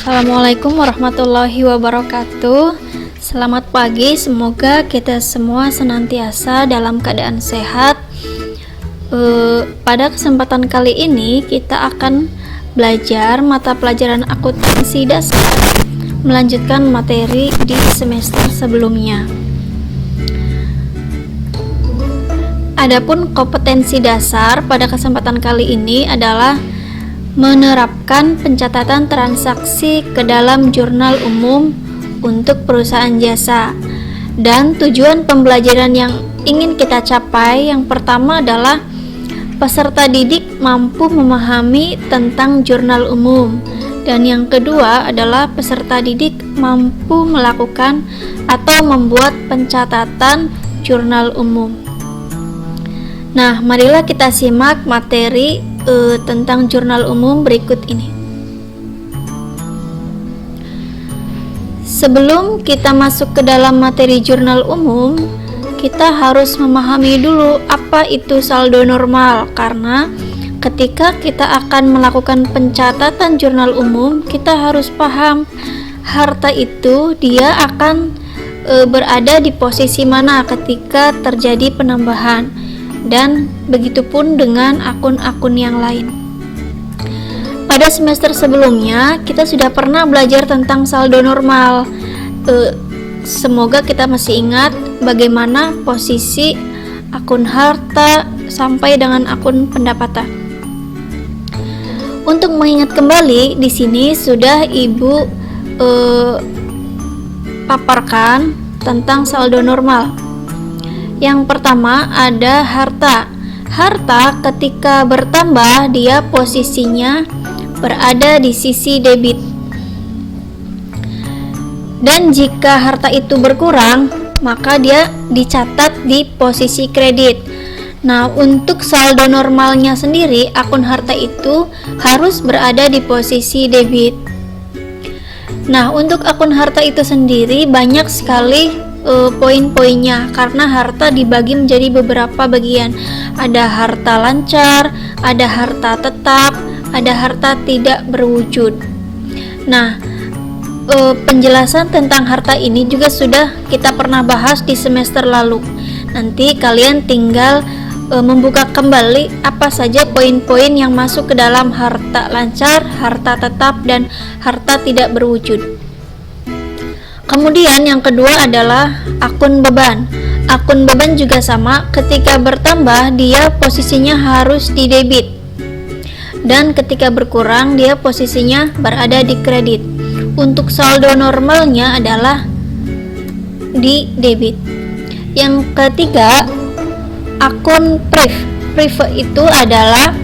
Assalamualaikum warahmatullahi wabarakatuh. Selamat pagi, semoga kita semua senantiasa dalam keadaan sehat. Pada kesempatan kali ini kita akan belajar mata pelajaran akuntansi dasar, melanjutkan materi di semester sebelumnya. Adapun kompetensi dasar pada kesempatan kali ini adalah menerapkan pencatatan transaksi ke dalam jurnal umum untuk perusahaan jasa. Dan tujuan pembelajaran yang ingin kita capai yang pertama adalah peserta didik mampu memahami tentang jurnal umum, dan yang kedua adalah peserta didik mampu melakukan atau membuat pencatatan jurnal umum. Nah, marilah kita simak materi tentang jurnal umum berikut ini. Sebelum kita masuk ke dalam materi jurnal umum, kita harus memahami dulu apa itu saldo normal, karena ketika kita akan melakukan pencatatan jurnal umum, kita harus paham harta itu dia akan berada di posisi mana ketika terjadi penambahan, dan begitupun dengan akun-akun yang lain. Pada semester sebelumnya kita sudah pernah belajar tentang saldo normal. Semoga kita masih ingat bagaimana posisi akun harta sampai dengan akun pendapatan. Untuk mengingat kembali, di sini sudah Ibu paparkan tentang saldo normal. Yang pertama ada harta. Harta ketika bertambah dia posisinya berada di sisi debit. Dan jika harta itu berkurang, maka dia dicatat di posisi kredit. Nah, untuk saldo normalnya sendiri, akun harta itu harus berada di posisi debit. Nah, untuk akun harta itu sendiri banyak sekali poin-poinnya, karena harta dibagi menjadi beberapa bagian. Ada harta lancar, ada harta tetap, ada harta tidak berwujud. Nah, penjelasan tentang harta ini juga sudah kita pernah bahas di semester lalu. Nanti kalian tinggal membuka kembali apa saja poin-poin yang masuk ke dalam harta lancar, harta tetap, dan harta tidak berwujud. Kemudian yang kedua adalah akun beban. Akun beban juga sama, ketika bertambah dia posisinya harus di debit, dan ketika berkurang dia posisinya berada di kredit. Untuk saldo normalnya adalah di debit. Yang ketiga, akun priv itu adalah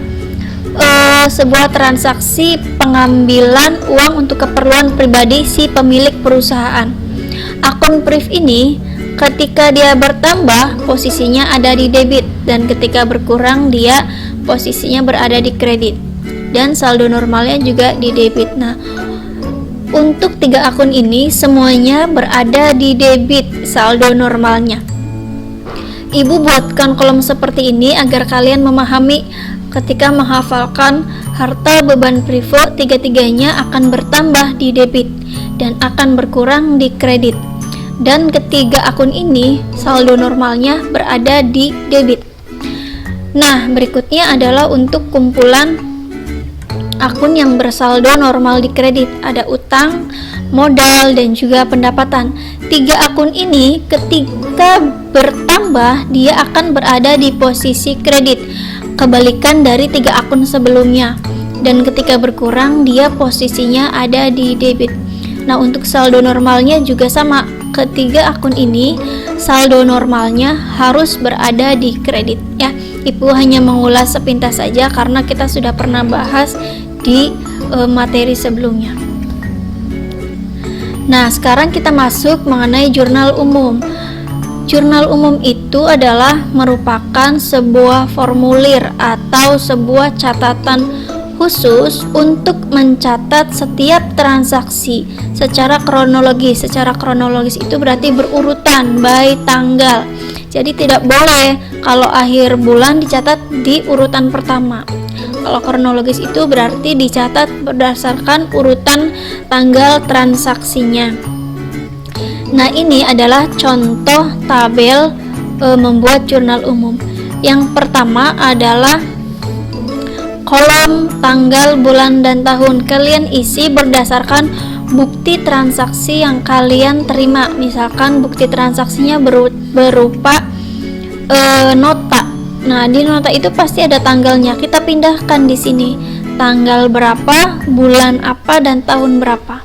sebuah transaksi pengambilan uang untuk keperluan pribadi si pemilik perusahaan. Akun priv ini ketika dia bertambah posisinya ada di debit, dan ketika berkurang dia posisinya berada di kredit, dan saldo normalnya juga di debit. Nah, untuk tiga akun ini semuanya berada di debit saldo normalnya. Ibu buatkan kolom seperti ini agar kalian memahami ketika menghafalkan harta beban privo, tiga-tiganya akan bertambah di debit dan akan berkurang di kredit. Dan ketiga akun ini saldo normalnya berada di debit. Nah, berikutnya adalah untuk kumpulan akun yang bersaldo normal di kredit. Ada utang, modal, dan juga pendapatan. Tiga akun ini ketika bertambah dia akan berada di posisi kredit, kebalikan dari tiga akun sebelumnya, dan ketika berkurang dia posisinya ada di debit. Nah, untuk saldo normalnya juga sama, ketiga akun ini saldo normalnya harus berada di kredit ya. Ibu hanya mengulas sepintas saja karena kita sudah pernah bahas di materi sebelumnya. Nah, sekarang kita masuk mengenai jurnal umum. Jurnal umum itu adalah merupakan sebuah formulir atau sebuah catatan khusus untuk mencatat setiap transaksi secara kronologis. Secara kronologis itu berarti berurutan by tanggal. Jadi tidak boleh kalau akhir bulan dicatat di urutan pertama. Kalau kronologis itu berarti dicatat berdasarkan urutan tanggal transaksinya. Nah, ini adalah contoh tabel membuat jurnal umum. Yang pertama adalah kolom tanggal, bulan, dan tahun. Kalian isi berdasarkan bukti transaksi yang kalian terima. Misalkan bukti transaksinya berupa nota. Nah, di nota itu pasti ada tanggalnya. Kita pindahkan di sini. Tanggal berapa, bulan apa, dan tahun berapa.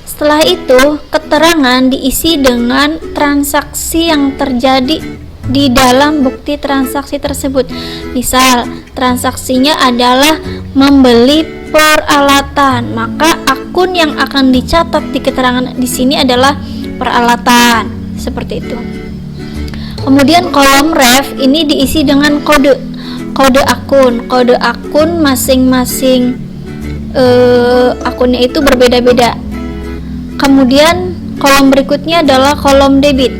Setelah itu, keterangan diisi dengan transaksi yang terjadi di dalam bukti transaksi tersebut. Misal, transaksinya adalah membeli peralatan, maka akun yang akan dicatat di keterangan di sini adalah peralatan. Seperti itu. Kemudian kolom ref ini diisi dengan kode akun. Kode akun masing-masing akunnya itu berbeda-beda. Kemudian kolom berikutnya adalah kolom debit.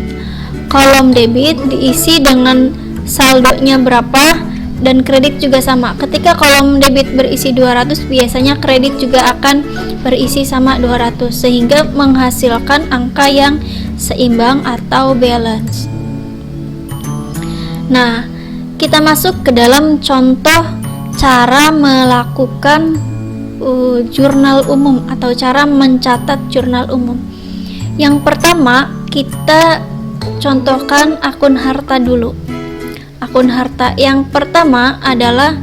Kolom debit diisi dengan saldonya berapa, dan kredit juga sama. Ketika kolom debit berisi 200, biasanya kredit juga akan berisi sama 200, sehingga menghasilkan angka yang seimbang atau balance. Nah, kita masuk ke dalam contoh cara melakukan jurnal umum atau cara mencatat jurnal umum. Yang pertama, kita contohkan akun harta dulu. Akun harta yang pertama adalah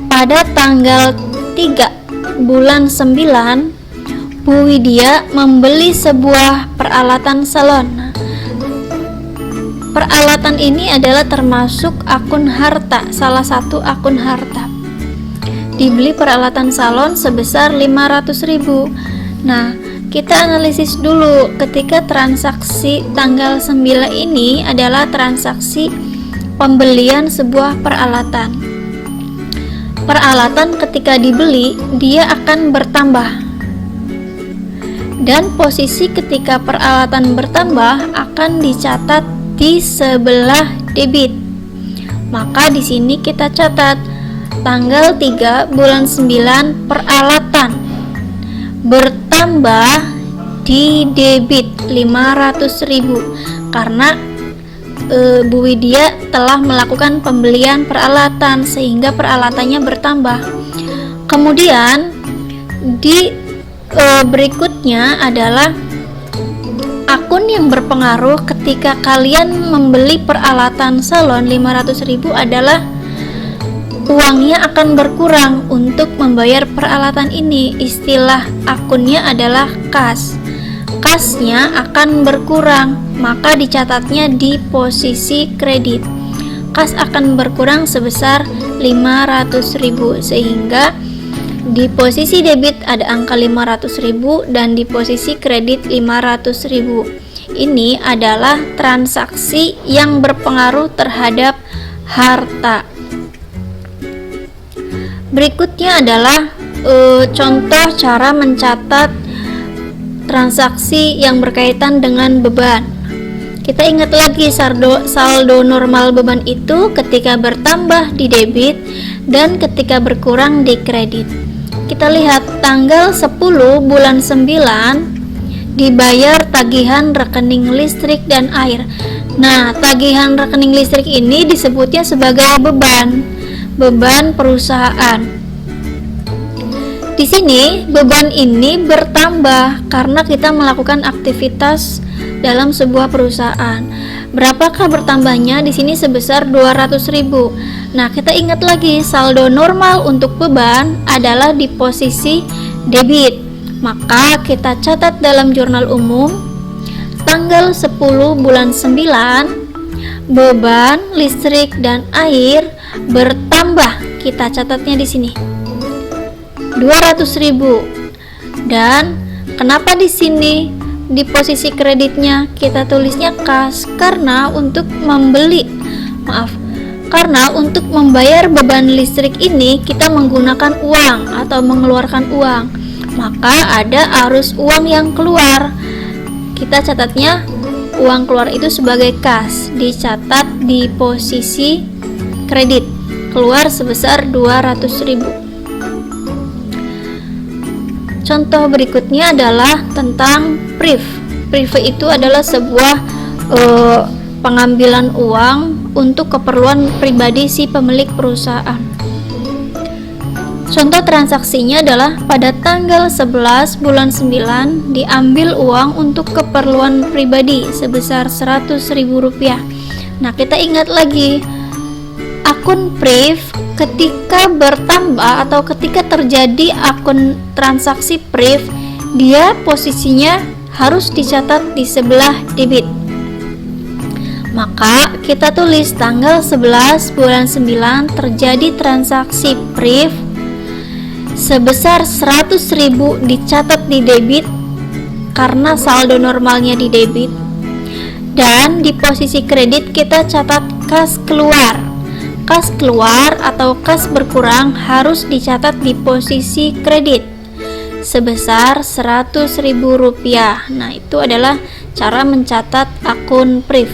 pada tanggal 3 bulan 9, Bu Widya membeli sebuah peralatan salon. Peralatan ini adalah termasuk akun harta, salah satu akun harta. Dibeli peralatan salon sebesar 500.000. Nah, kita analisis dulu ketika transaksi tanggal 9 ini adalah transaksi pembelian sebuah peralatan. Peralatan ketika dibeli, dia akan bertambah. Dan posisi ketika peralatan bertambah akan dicatat di sebelah debit. Maka di sini kita catat tanggal 3 bulan 9 peralatan bertambah di debit 500.000 karena Bu Widya telah melakukan pembelian peralatan sehingga peralatannya bertambah. Kemudian di berikutnya adalah akun yang berpengaruh ketika kalian membeli peralatan salon 500.000 adalah uangnya akan berkurang untuk membayar peralatan ini. Istilah akunnya adalah kas. Kasnya akan berkurang, maka dicatatnya di posisi kredit. Kas akan berkurang sebesar 500.000 sehingga di posisi debit ada angka 500.000 dan di posisi kredit 500.000. Ini adalah transaksi yang berpengaruh terhadap harta. Berikutnya adalah contoh cara mencatat transaksi yang berkaitan dengan beban. Kita ingat lagi saldo normal beban itu ketika bertambah di debit dan ketika berkurang di kredit. Kita lihat tanggal 10 bulan 9 dibayar tagihan rekening listrik dan air. Nah, tagihan rekening listrik ini disebutnya sebagai beban perusahaan. Di sini beban ini bertambah karena kita melakukan aktivitas dalam sebuah perusahaan. Berapakah bertambahnya? Di sini sebesar 200.000. Nah, kita ingat lagi saldo normal untuk beban adalah di posisi debit. Maka kita catat dalam jurnal umum tanggal 10 bulan 9 beban listrik dan air bertambah. Kita catatnya di sini 200.000. Dan kenapa di sini di posisi kreditnya kita tulisnya kas? Karena untuk membayar beban listrik ini kita menggunakan uang atau mengeluarkan uang, maka ada arus uang yang keluar. Kita catatnya uang keluar itu sebagai kas, dicatat di posisi kredit. keluar sebesar 200.000. Contoh berikutnya adalah tentang PRIV. PRIV itu adalah sebuah pengambilan uang untuk keperluan pribadi si pemilik perusahaan. Contoh transaksinya adalah pada tanggal 11 bulan 9 diambil uang untuk keperluan pribadi sebesar Rp100.000. Nah, kita ingat lagi, akun PRIV ketika bertambah atau ketika terjadi akun transaksi PRIV, dia posisinya harus dicatat di sebelah debit. Maka kita tulis tanggal 11 bulan 9 terjadi transaksi PRIV sebesar 100.000 dicatat di debit karena saldo normalnya di debit, dan di posisi kredit kita catat kas keluar. Kas keluar atau kas berkurang harus dicatat di posisi kredit sebesar Rp100.000. Nah, itu adalah cara mencatat akun PRIV.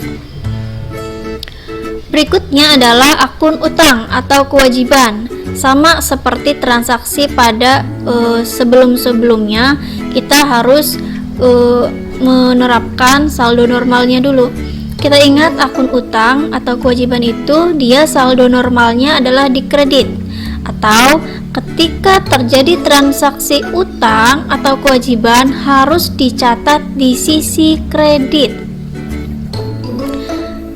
Berikutnya adalah akun utang atau kewajiban. Sama seperti transaksi pada sebelum-sebelumnya, kita harus menerapkan saldo normalnya dulu. Kita ingat akun utang atau kewajiban itu dia saldo normalnya adalah di kredit, atau ketika terjadi transaksi utang atau kewajiban harus dicatat di sisi kredit.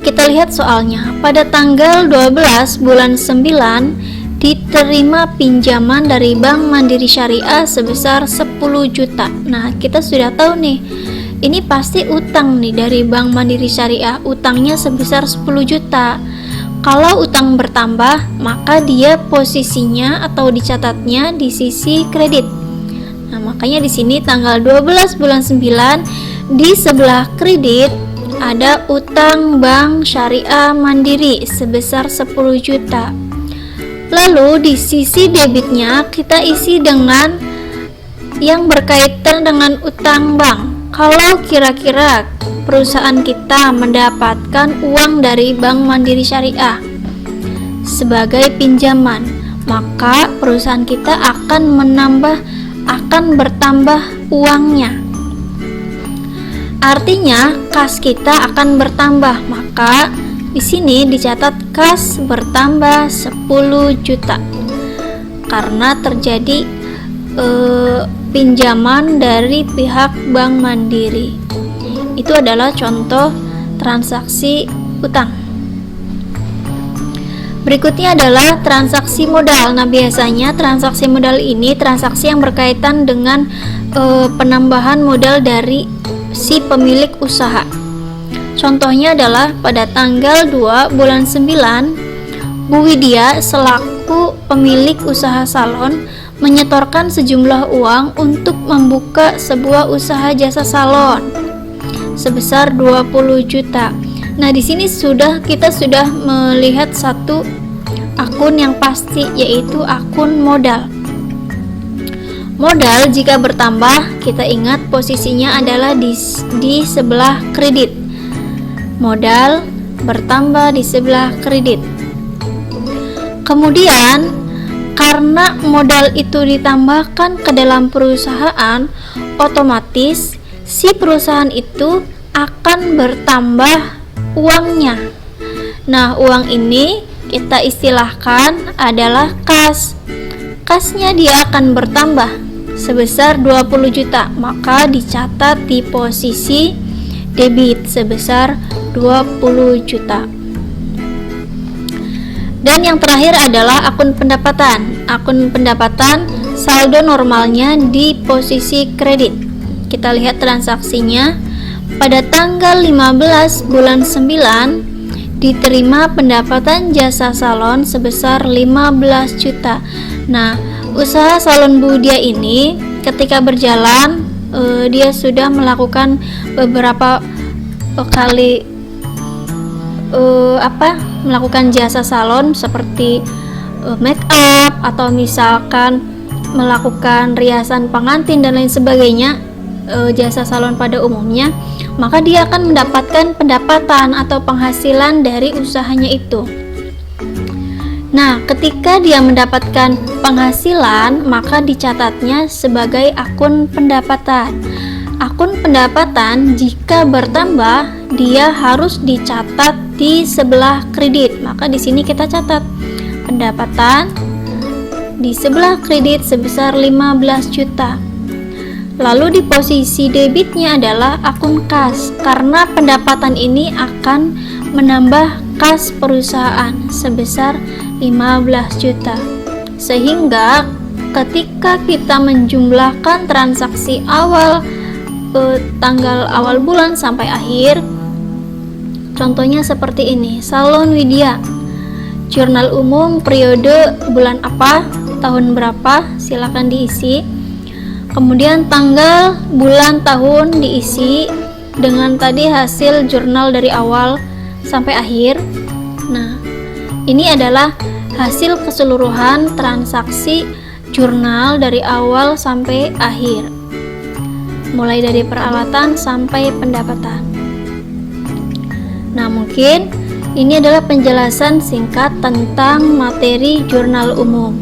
Kita lihat soalnya. Pada tanggal 12 bulan 9 diterima pinjaman dari Bank Mandiri Syariah sebesar 10 juta. Nah, kita sudah tahu nih, ini pasti utang nih dari Bank Mandiri Syariah, utangnya sebesar 10 juta. Kalau utang bertambah, maka dia posisinya atau dicatatnya di sisi kredit. Nah, makanya di sini tanggal 12 bulan 9 di sebelah kredit ada utang Bank Syariah Mandiri sebesar 10 juta. Lalu di sisi debitnya kita isi dengan yang berkaitan dengan utang bank. Kalau kira-kira perusahaan kita mendapatkan uang dari Bank Mandiri Syariah sebagai pinjaman, maka perusahaan kita akan bertambah uangnya. Artinya kas kita akan bertambah, maka di sini dicatat kas bertambah 10 juta karena terjadi pinjaman dari pihak Bank Mandiri. Itu adalah contoh transaksi utang. Berikutnya adalah transaksi modal. Nah, biasanya transaksi modal ini transaksi yang berkaitan dengan penambahan modal dari si pemilik usaha. Contohnya adalah pada tanggal 2 bulan 9, Bu Widya selaku pemilik usaha salon menyetorkan sejumlah uang untuk membuka sebuah usaha jasa salon sebesar 20 juta. Nah, di sini kita sudah melihat satu akun yang pasti, yaitu akun modal. Modal jika bertambah, kita ingat posisinya adalah di sebelah kredit. Modal bertambah di sebelah kredit. Kemudian karena modal itu ditambahkan ke dalam perusahaan, otomatis si perusahaan itu akan bertambah uangnya. Nah, uang ini kita istilahkan adalah kas. Kasnya dia akan bertambah sebesar 20 juta, maka dicatat di posisi debit sebesar 20 juta. Dan yang terakhir adalah akun pendapatan. Akun pendapatan saldo normalnya di posisi kredit. Kita lihat transaksinya. Pada tanggal 15 bulan 9 diterima pendapatan jasa salon sebesar 15 juta. Nah, usaha salon Bu Widya ini ketika berjalan dia sudah melakukan beberapa kali melakukan jasa salon seperti make up atau misalkan melakukan riasan pengantin dan lain sebagainya, jasa salon pada umumnya, maka dia akan mendapatkan pendapatan atau penghasilan dari usahanya itu. Nah, ketika dia mendapatkan penghasilan, maka dicatatnya sebagai akun pendapatan. Akun pendapatan jika bertambah, dia harus dicatat di sebelah kredit. Maka di sini kita catat pendapatan di sebelah kredit sebesar 15 juta. Lalu di posisi debitnya adalah akun kas, karena pendapatan ini akan menambah kas perusahaan sebesar 15 juta. Sehingga ketika kita menjumlahkan transaksi awal tanggal awal bulan sampai akhir, contohnya seperti ini. Salon Widya, jurnal umum periode bulan apa, tahun berapa, silakan diisi. Kemudian tanggal, bulan, tahun diisi dengan tadi hasil jurnal dari awal sampai akhir. Nah, ini adalah hasil keseluruhan transaksi jurnal dari awal sampai akhir, mulai dari peralatan sampai pendapatan. Nah, mungkin ini adalah penjelasan singkat tentang materi jurnal umum.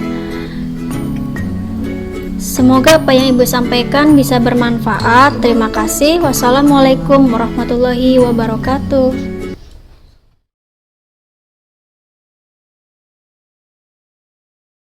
Semoga apa yang Ibu sampaikan bisa bermanfaat. Terima kasih. Wassalamualaikum warahmatullahi wabarakatuh.